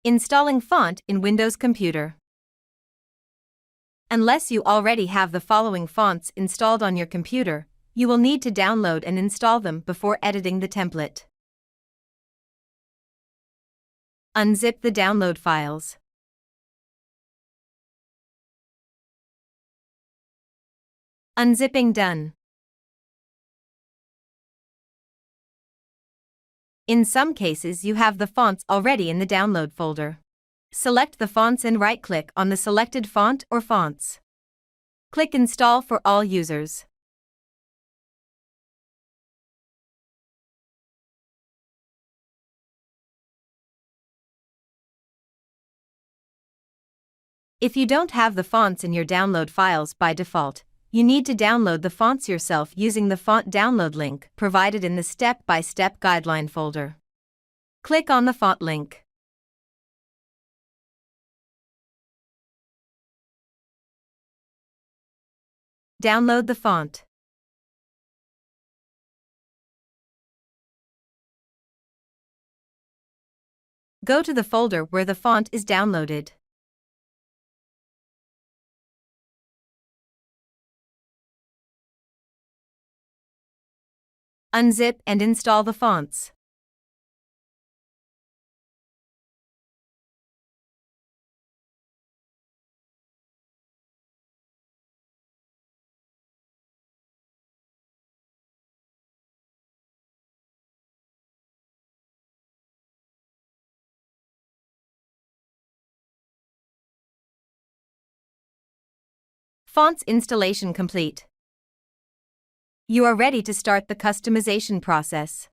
Installing font in Windows Computer. Unless you already have the following fonts installed on your computer, you will need to download and install them before editing the template. Unzip the download files. Unzipping done. In some cases, you have the fonts already in the download folder. Select the fonts and right-click on the selected font or fonts. Click Install for all users. If you don't have the fonts in your download files by default, you need to download the fonts yourself using the font download link provided in the step-by-step guideline folder. Click on the font link. Download the font. Go to the folder where the font is downloaded. Unzip and install the fonts. Fonts installation complete. You are ready to start the customization process.